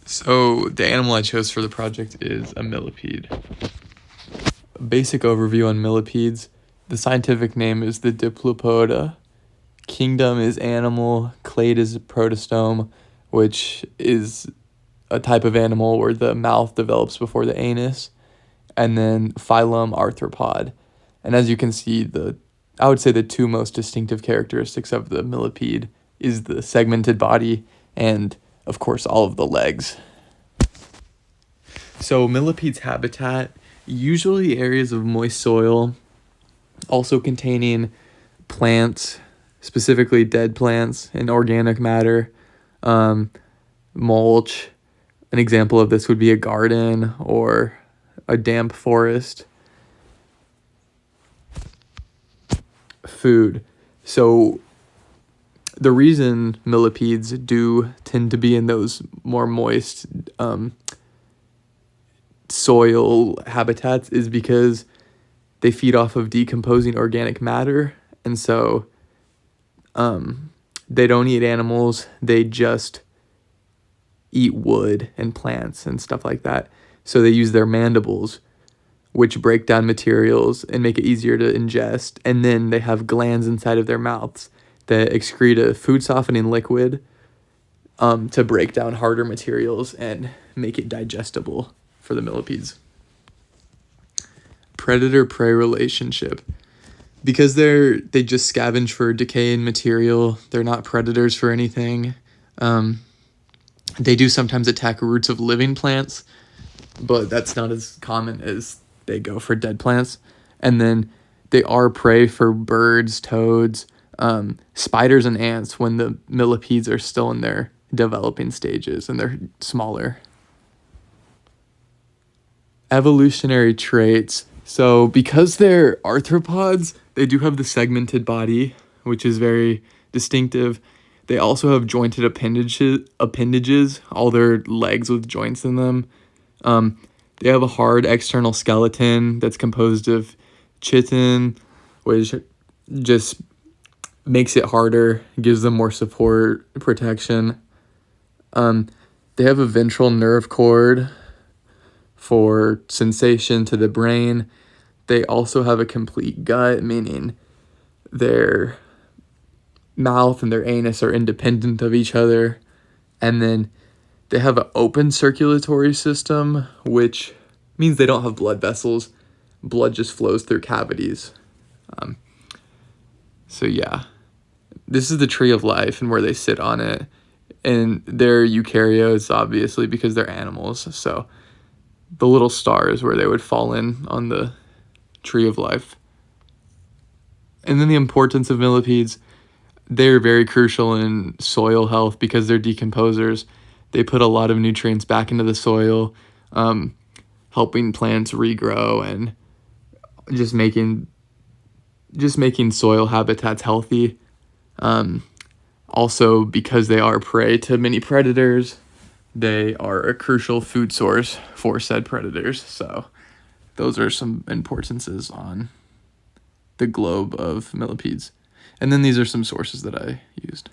So the animal I chose for the project is a millipede. A basic overview on millipedes. The scientific name is the Diplopoda. Kingdom is animal. Clade is protostome, which is a type of animal where the mouth develops before the anus. And then phylum, arthropod. And as you can see, I would say the two most distinctive characteristics of the millipede is the segmented body and, of course, all of the legs. So millipede's habitat, usually areas of moist soil, also containing plants, specifically dead plants and organic matter, mulch. An example of this would be a garden or a damp forest. Food. So the reason millipedes do tend to be in those more moist soil habitats is because they feed off of decomposing organic matter, and so they don't eat animals, they just eat wood and plants and stuff like that. So they use their mandibles, which break down materials and make it easier to ingest, and then they have glands inside of their mouths that excrete a food softening liquid to break down harder materials and make it digestible for the millipedes. Predator-prey relationship. Because they just scavenge for decaying material, they're not predators for anything. They do sometimes attack roots of living plants, but that's not as common as they go for dead plants. And then they are prey for birds, toads, spiders, and ants when the millipedes are still in their developing stages and they're smaller. Evolutionary traits. So because they're arthropods, they do have the segmented body, which is very distinctive. They also have jointed appendages, all their legs with joints in them. They have a hard external skeleton that's composed of chitin, which just makes it harder, gives them more support, protection. They have a ventral nerve cord for sensation to the brain. They also have a complete gut, meaning their mouth and their anus are independent of each other. And then they have an open circulatory system, which means they don't have blood vessels. Blood just flows through cavities. So yeah, this is the tree of life and where they sit on it. And they're eukaryotes, obviously, because they're animals. So the little stars where they would fall in on the tree of life. And then the importance of millipedes. They're very crucial in soil health because they're decomposers. They put a lot of nutrients back into the soil, helping plants regrow and just making soil habitats healthy. Also, because they are prey to many predators, they are a crucial food source for said predators. So those are some importances on the globe of millipedes. And then these are some sources that I used.